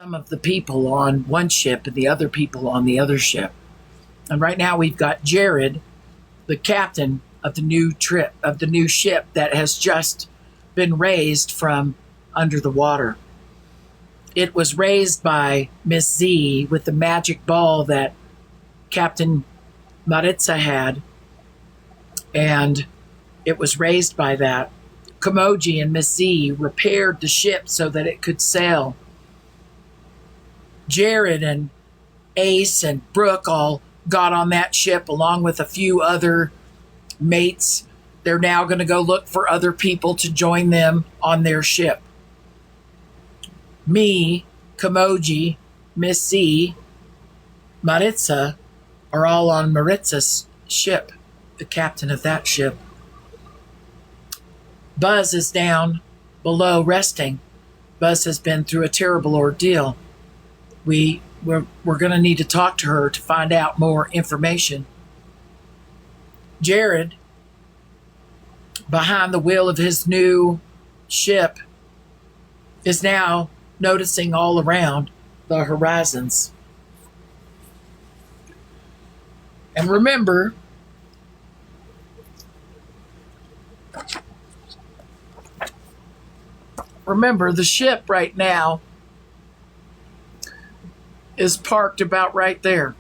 some of the people on one ship and the other people on the other ship. And right now we've got Jared, the captain of the new ship that has just been raised from under the water. It was raised by Miss Z with the magic ball that Captain Maritza had, and it was raised by that. Kamoji and Miss Z repaired the ship so that it could sail. Jared and Ace and Brooke all got on that ship along with a few other mates. They're now going to go look for other people to join them on their ship. Me, Kamoji, Miss Z, Maritza are all on Maritza's ship, the captain of that ship. Buzz is down below resting. Buzz has been through a terrible ordeal. We're going to need to talk to her to find out more information. Jared, behind the wheel of his new ship, is now noticing all around the horizons. And remember, the ship right now is parked about right there.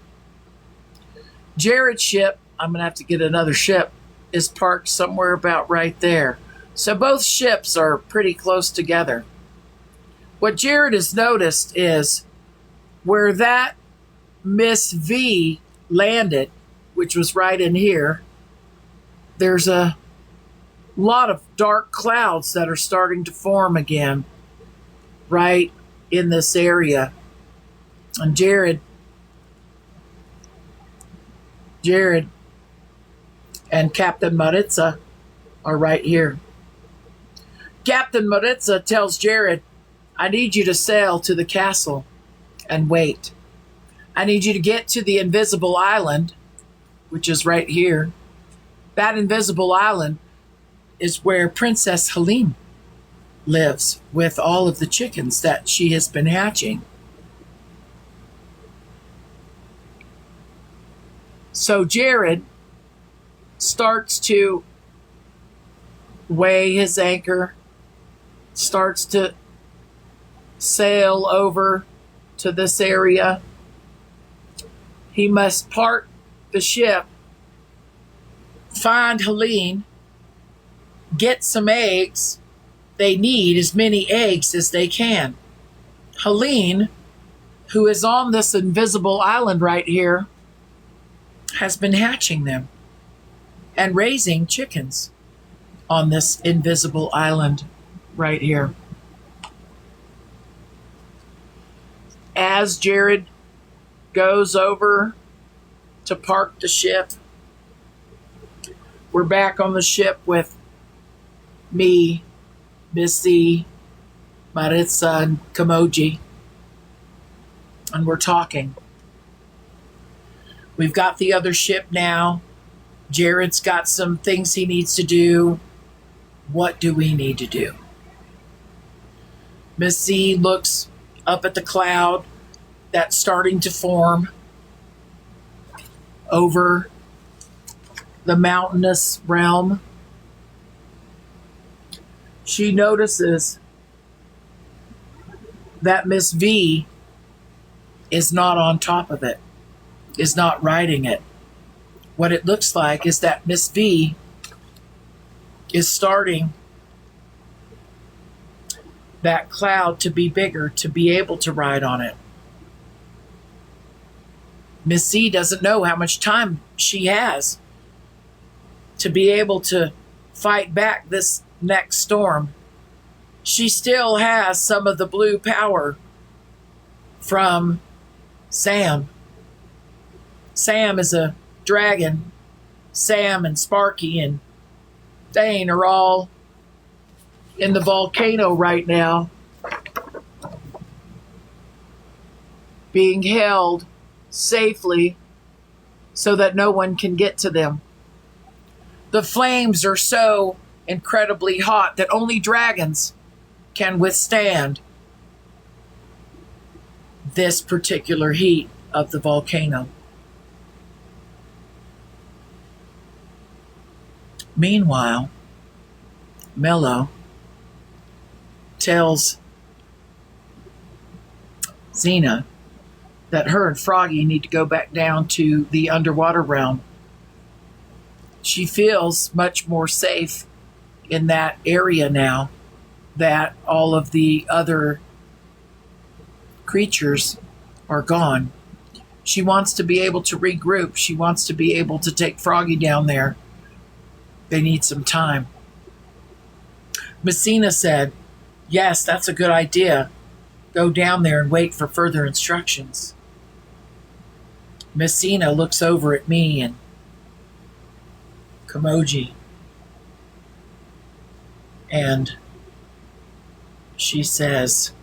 Jared's ship, I'm going to have to get another ship, is parked somewhere about right there. So both ships are pretty close together. What Jared has noticed is where that Miss V landed, which was right in here, there's a lot of dark clouds that are starting to form again right in this area. And Jared and Captain Maritza are right here. Captain Maritza tells Jared, I need you to sail to the castle and wait. I need you to get to the invisible island, which is right here. That invisible island is where Princess Helene lives with all of the chickens that she has been hatching. So Jared starts to weigh his anchor, starts to sail over to this area. He must park the ship, find Helene, get some eggs. They need as many eggs as they can. Helene, who is on this invisible island right here, has been hatching them and raising chickens on this invisible island right here. As Jared goes over to park the ship, we're back on the ship with me, Missy, Maritza, and Kamoji, and we're talking. We've got the other ship now. Jared's got some things he needs to do. What do we need to do? Miss Z looks up at the cloud that's starting to form over the mountainous realm. She notices that Miss V is not on top of it, is not riding it. What it looks like is that Miss V is starting that cloud to be bigger to be able to ride on it. Miss Z doesn't know how much time she has to be able to fight back this next storm. She still has some of the blue power from Sam. Sam is a dragon. Sam and Sparky and Thane are all in the volcano right now, being held safely so that no one can get to them. The flames are so incredibly hot that only dragons can withstand. this particular heat of the volcano. Meanwhile, Mello tells Xena that her and Froggy need to go back down to the underwater realm. She feels much more safe in that area now that all of the other creatures are gone. She wants to be able to regroup. She wants to be able to take Froggy down there. They need some time. Messina said, yes, that's a good idea. Go down there and wait for further instructions. Messina looks over at me and Kimoji, and she says,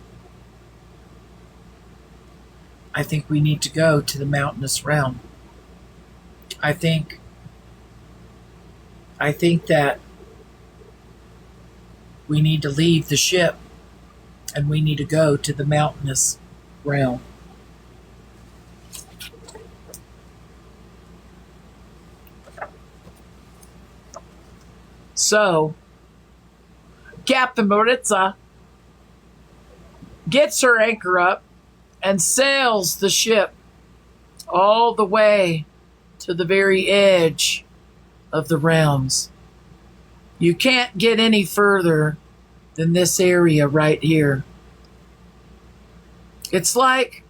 I think we need to go to the mountainous realm. I think that we need to leave the ship and we need to go to the mountainous realm. So, Captain Maritza gets her anchor up and sails the ship all the way to the very edge of the realms. You can't get any further than this area right here. It's like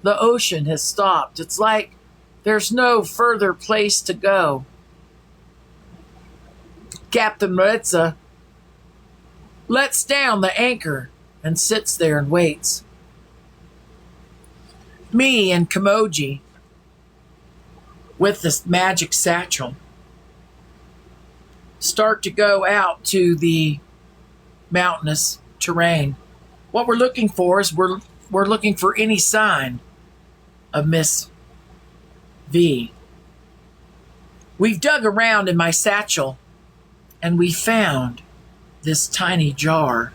the ocean has stopped. It's like there's no further place to go. Captain Maritza lets down the anchor and sits there and waits. Me and Kimoji, with this magic satchel, start to go out to the mountainous terrain. What we're looking for is we're looking for any sign of Miss V. We've dug around in my satchel and we found this tiny jar.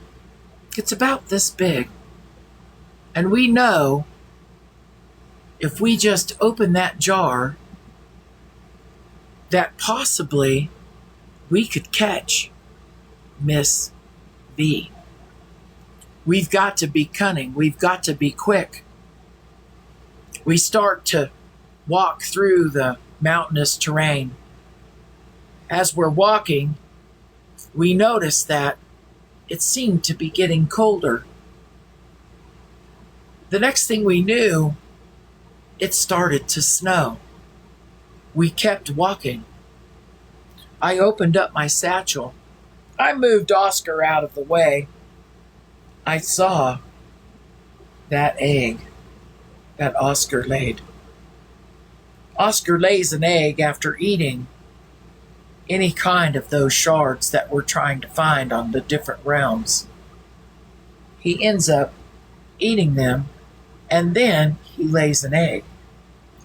It's about this big. And we know if we just open that jar, that possibly we could catch Miss V. We've got to be cunning. We've got to be quick. We start to walk through the mountainous terrain. As we're walking, we notice that it seemed to be getting colder. The next thing we knew, it started to snow. We kept walking. I opened up my satchel. I moved Oscar out of the way. I saw that egg that Oscar laid. Oscar lays an egg after eating any kind of those shards that we're trying to find on the different realms. He ends up eating them, and then he lays an egg.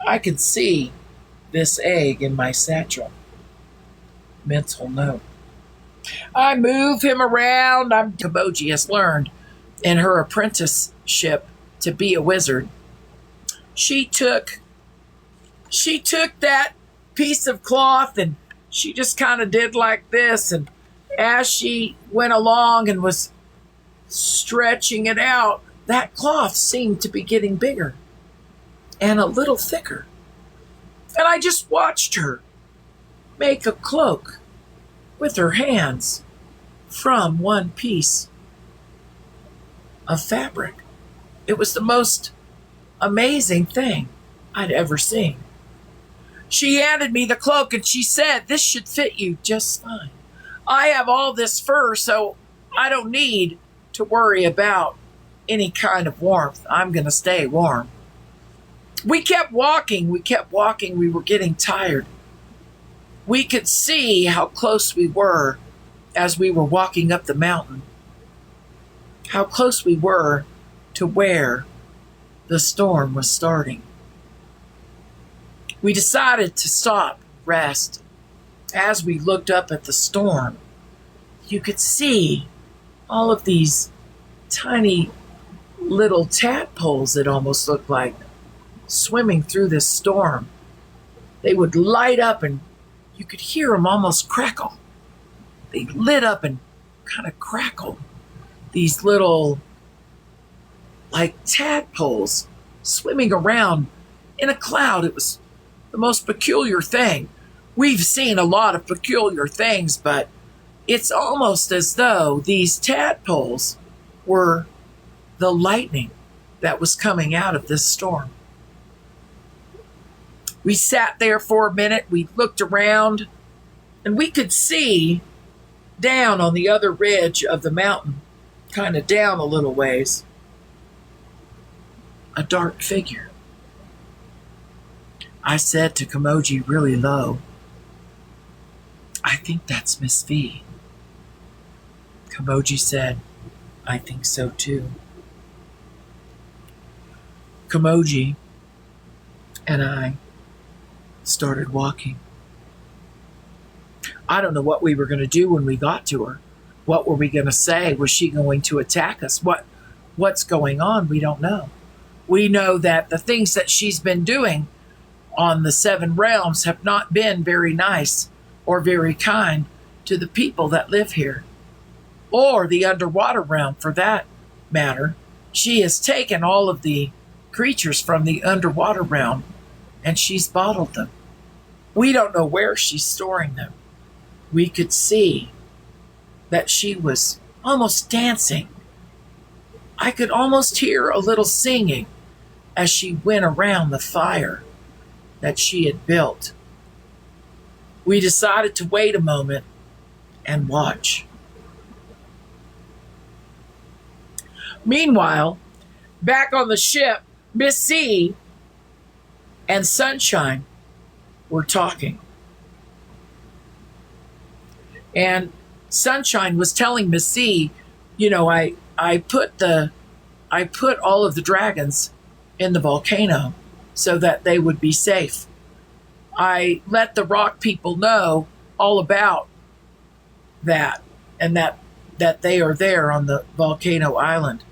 I could see this egg in my satchel. Mental note. I move him around. Kimoji has learned in her apprenticeship to be a wizard. She took that piece of cloth and she just kind of did like this, and as she went along and was stretching it out, that cloth seemed to be getting bigger and a little thicker. And I just watched her make a cloak with her hands from one piece of fabric. It was the most amazing thing I'd ever seen. She handed me the cloak and she said, this should fit you just fine. I have all this fur, so I don't need to worry about any kind of warmth. I'm going to stay warm. We kept walking. We were getting tired. We could see how close we were as we were walking up the mountain. How close we were to where the storm was starting. We decided to stop, rest. As we looked up at the storm, you could see all of these tiny little tadpoles, it almost looked like, swimming through this storm. They would light up and you could hear them almost crackle. They lit up and kind of crackled. These little, like tadpoles swimming around in a cloud. It was the most peculiar thing. We've seen a lot of peculiar things, but it's almost as though these tadpoles were the lightning that was coming out of this storm. We sat there for a minute, we looked around, and we could see down on the other ridge of the mountain, kind of down a little ways, a dark figure. I said to Kamoji really low, "I think that's Miss V." Kamoji said, "I think so too." Kamoji and I started walking. I don't know what we were going to do when we got to her. What were we going to say? Was she going to attack us? What's going on? We don't know. We know that the things that she's been doing on the Seven Realms have not been very nice or very kind to the people that live here, or the underwater realm for that matter. She has taken all of the creatures from the underwater realm and she's bottled them. We don't know where she's storing them. We could see that she was almost dancing. I could almost hear a little singing as she went around the fire that she had built. We decided to wait a moment and watch. Meanwhile, back on the ship, Miss C and Sunshine were talking. And Sunshine was telling Miss C, I put all of the dragons in the volcano so that they would be safe. I let the rock people know all about that, and that they are there on the volcano island.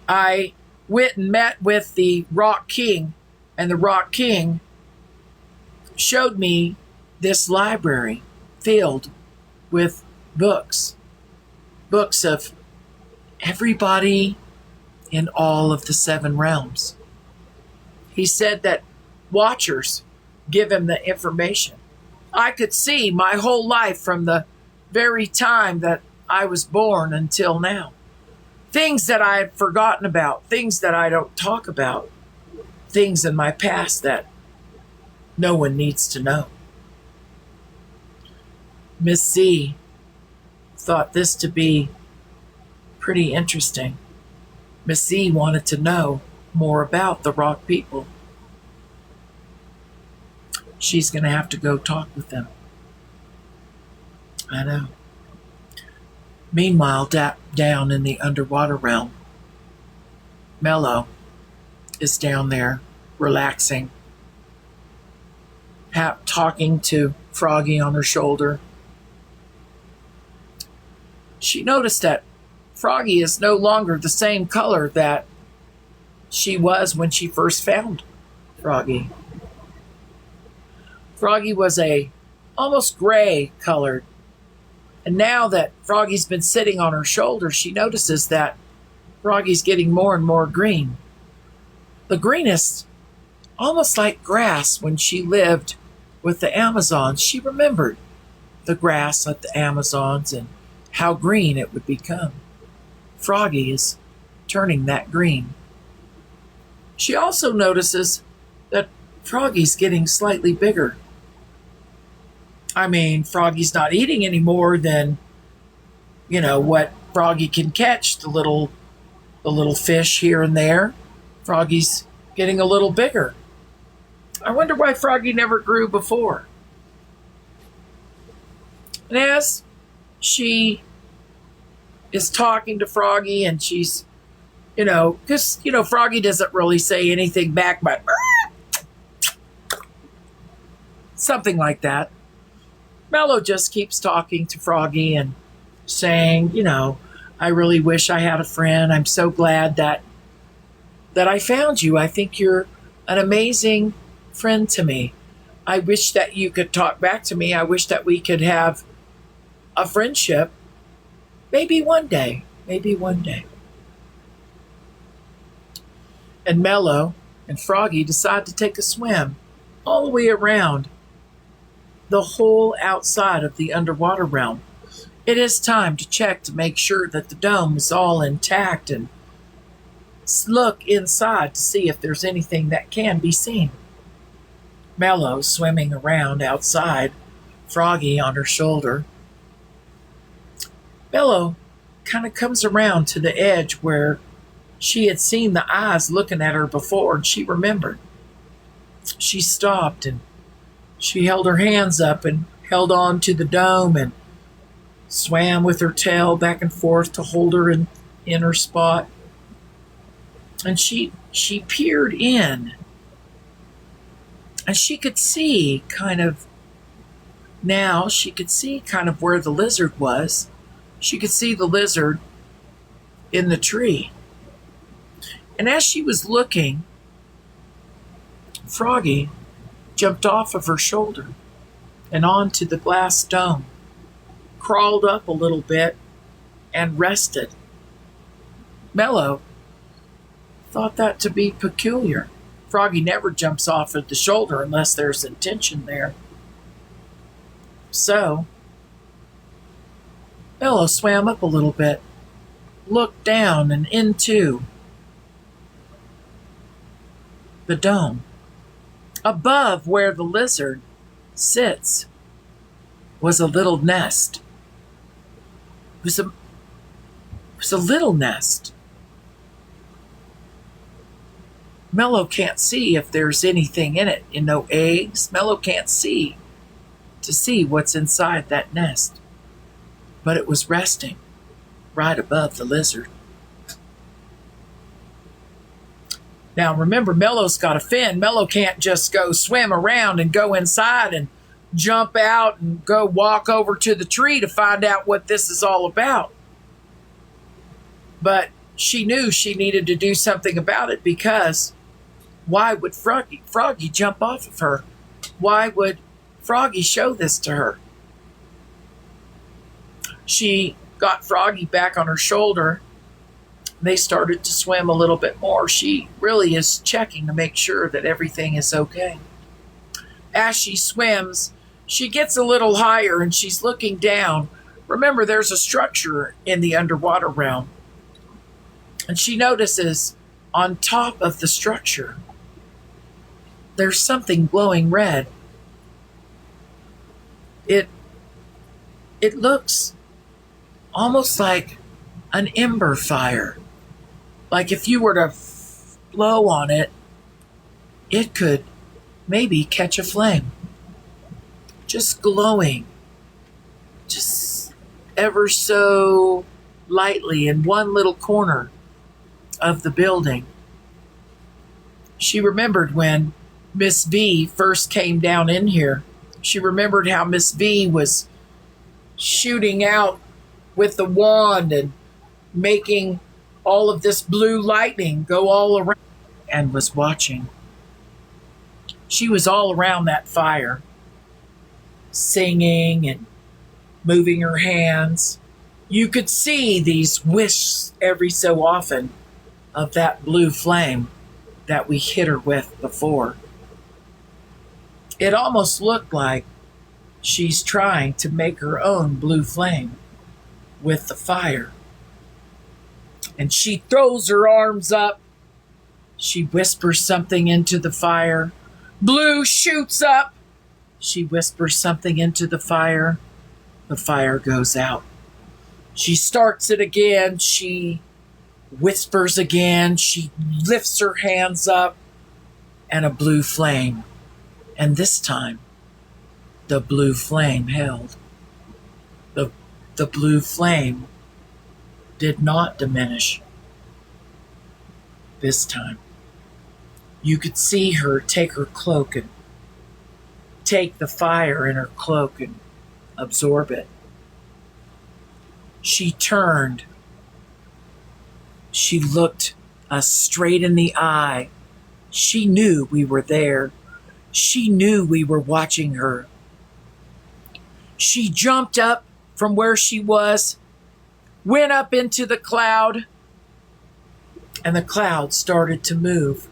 I went and met with the Rock King, and the Rock King showed me this library filled with books of everybody in all of the Seven Realms. He said that Watchers give him the information. I could see my whole life from the very time that I was born until now. Things that I had forgotten about, things that I don't talk about, things in my past that no one needs to know. Miss C thought this to be pretty interesting. Miss C wanted to know more about the rock people. She's going to have to go talk with them. I know. Meanwhile, down in the underwater realm, Mello is down there relaxing, talking to Froggy on her shoulder. She noticed that Froggy is no longer the same color that she was when she first found Froggy. Froggy was almost gray colored. And now that Froggy's been sitting on her shoulder, she notices that Froggy's getting more and more green. The greenest, almost like grass. When she lived with the Amazons, she remembered the grass at the Amazons and how green it would become. Froggy is turning that green. She also notices that Froggy's getting slightly bigger. I mean, Froggy's not eating any more than, what Froggy can catch, the little fish here and there. Froggy's getting a little bigger. I wonder why Froggy never grew before. And as she is talking to Froggy, and she's, because, Froggy doesn't really say anything back, but something like that. Mello just keeps talking to Froggy and saying, I really wish I had a friend. I'm so glad that I found you. I think you're an amazing friend to me. I wish that you could talk back to me. I wish that we could have a friendship. Maybe one day. Maybe one day. And Mello and Froggy decide to take a swim all the way around the whole outside of the underwater realm. It is time to check to make sure that the dome is all intact and look inside to see if there's anything that can be seen. Mello swimming around outside, Froggy on her shoulder. Mello kind of comes around to the edge where she had seen the eyes looking at her before, and she remembered. She stopped and she held her hands up and held on to the dome and swam with her tail back and forth to hold her in her spot. And she peered in, and she could see kind of where the lizard was. She could see the lizard in the tree. And as she was looking, Froggy jumped off of her shoulder and onto the glass dome, crawled up a little bit, and rested. Mello thought that to be peculiar. Froggy never jumps off at the shoulder unless there's intention there. So, Mello swam up a little bit, looked down and into the dome. Above where the lizard sits was a little nest. It was a little nest. Mello can't see if there's anything in it. No eggs. Mello can't see what's inside that nest. But it was resting right above the lizard. Now remember, Mello's got a fin. Mello can't just go swim around and go inside and jump out and go walk over to the tree to find out what this is all about. But she knew she needed to do something about it, because why would Froggy jump off of her? Why would Froggy show this to her? She got Froggy back on her shoulder. They started to swim a little bit more. She really is checking to make sure that everything is okay. As she swims, she gets a little higher and she's looking down. Remember, there's a structure in the underwater realm. And she notices on top of the structure, there's something glowing red. It looks almost like an ember fire. Like if you were to blow on it, it could maybe catch a flame. Just glowing, just ever so lightly in one little corner of the building. She remembered when Miss V first came down in here. She remembered how Miss V was shooting out with the wand and making all of this blue lightning go all around, and was watching. She was all around that fire, singing and moving her hands. You could see these wisps every so often of that blue flame that we hit her with before. It almost looked like she's trying to make her own blue flame with the fire. And she throws her arms up. She whispers something into the fire. Blue shoots up. She whispers something into the fire. The fire goes out. She starts it again. She whispers again. She lifts her hands up, and a blue flame. And this time, the blue flame held. The blue flame did not diminish this time. You could see her take her cloak and take the fire in her cloak and absorb it. She turned She looked us straight in the eye. She knew we were there. She knew we were watching her. She jumped up from where she was, went up into the cloud, and the cloud started to move.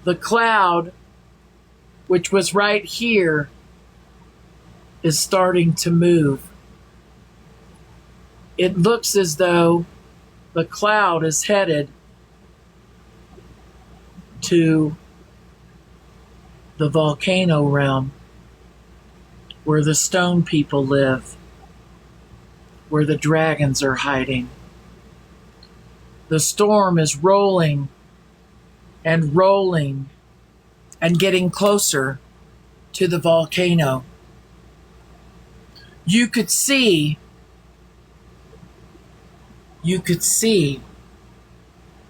The cloud, which was right here, is starting to move. It looks as though the cloud is headed to the volcano realm, where the stone people live, where the dragons are hiding. The storm is rolling and rolling and getting closer to the volcano. You could see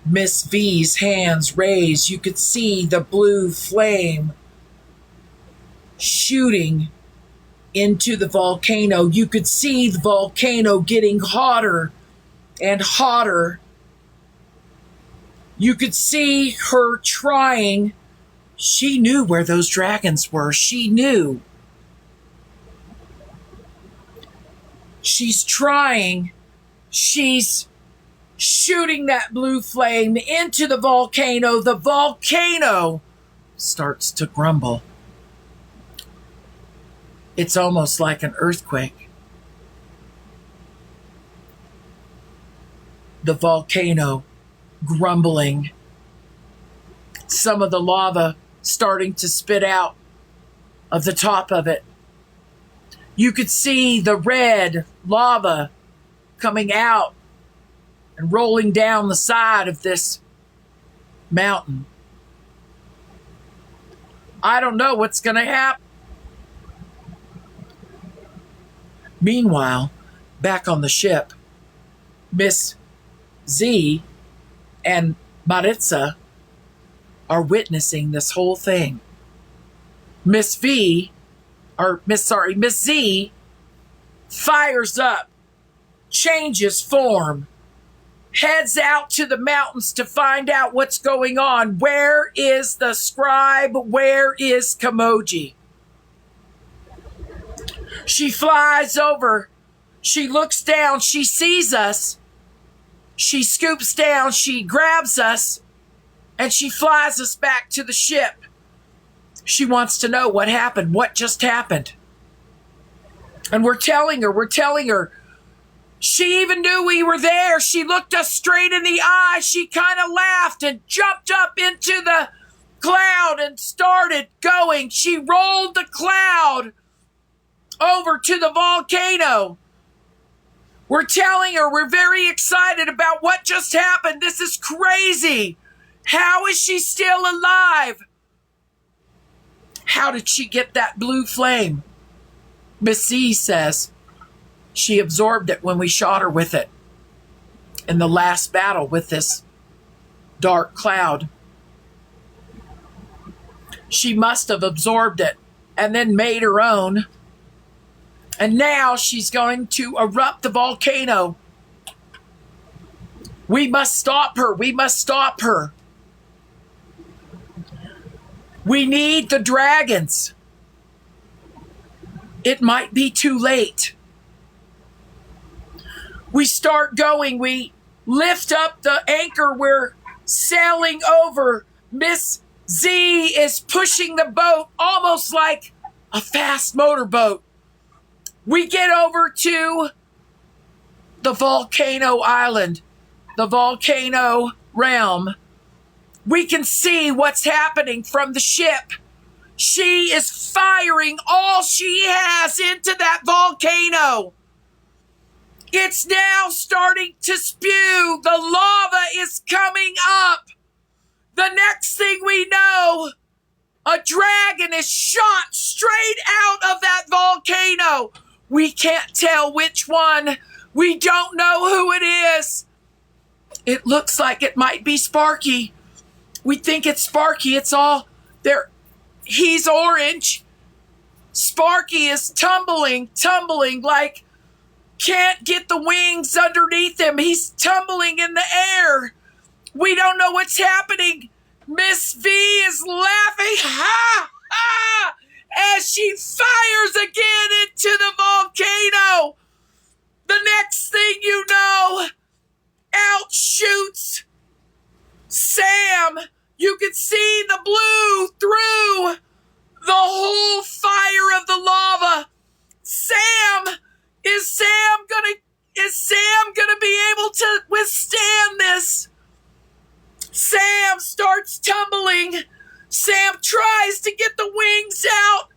Miss V's hands raised. You could see the blue flame shooting into the volcano. You could see the volcano getting hotter and hotter. You could see her trying. She knew where those dragons were. She knew. She's trying. She's shooting that blue flame into the volcano. The volcano starts to grumble. It's almost like an earthquake. The volcano grumbling. Some of the lava starting to spit out of the top of it. You could see the red lava coming out and rolling down the side of this mountain. I don't know what's going to happen. Meanwhile, back on the ship, Miss Z and Maritza are witnessing this whole thing. Miss Z fires up, changes form, heads out to the mountains to find out what's going on. Where is the scribe? Where is Kamoji? She flies over. She looks down. She sees us. She scoops down. She grabs us. And she flies us back to the ship. She wants to know what happened. What just happened? And we're telling her. She even knew we were there. She looked us straight in the eye. She kind of laughed and jumped up into the cloud and started going. She rolled the cloud over to the volcano. We're telling her we're very excited about what just happened. This is crazy. How is she still alive? How did she get that blue flame? Miss Z says she absorbed it when we shot her with it in the last battle with this dark cloud. She must have absorbed it and then made her own. And now she's going to erupt the volcano. We must stop her. We must stop her. We need the dragons. It might be too late. We start going. We lift up the anchor. We're sailing over. Miss Z is pushing the boat almost like a fast motorboat. We get over to the volcano island, the volcano realm. We can see what's happening from the ship. She is firing all she has into that volcano. It's now starting to spew. The lava is coming up. The next thing we know, a dragon is shot straight out of that volcano. We can't tell which one. We don't know who it is. It looks like it might be Sparky. We think it's Sparky. It's all there. He's orange. Sparky is tumbling like can't get the wings underneath him. He's tumbling in the air. We don't know what's happening. Miss V is laughing, ha, ha, as she fires again into the volcano. The next thing you know, out shoots Sam. You can see the blue through the whole fire of the lava. Is Sam gonna be able to withstand this? Sam starts tumbling. Sam tries to get the wings out.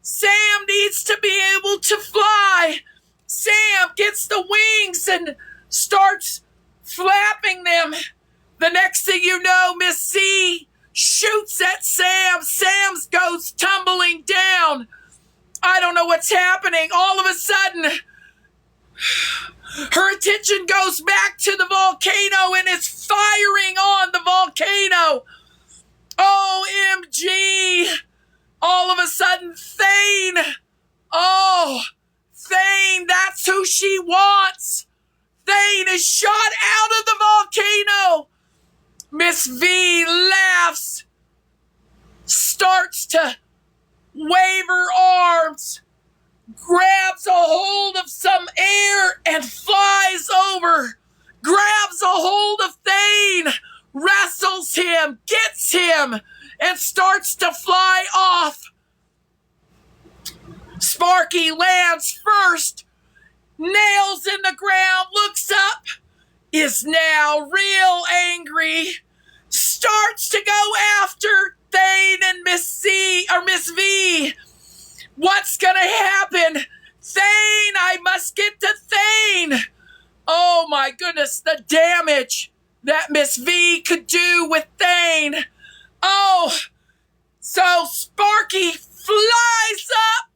Sam needs to be able to fly. Sam gets the wings and starts flapping them. The next thing you know, Miss C shoots at Sam. Sam goes tumbling down. I don't know what's happening. All of a sudden, her attention goes back to the volcano and is firing on the volcano. OMG! All of a sudden, Thane. Oh, Thane, that's who she wants. Thane is shot out of the volcano. Miss V laughs, starts to wave her arms, grabs a hold of some air and flies over, grabs a hold of Thane, wrestles him, gets him, and starts to fly off. Sparky lands first, nails in the ground, looks up, is now real angry, starts to go after Thane and Miss V. What's gonna happen? Thane, I must get to Thane. Oh my goodness, the damage that Miss V could do with Thane. Oh, so Sparky flies up,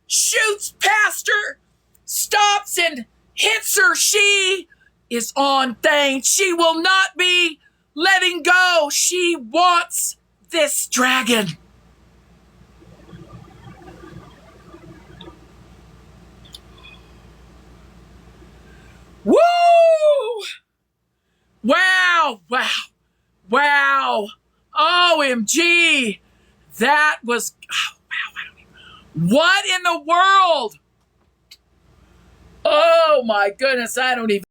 shoots past her, stops and hits her. She is on Thane. She will not be letting go. She wants this dragon. Woo! Wow, wow, wow. OMG. That was, oh, wow, what in the world? Oh my goodness, I don't even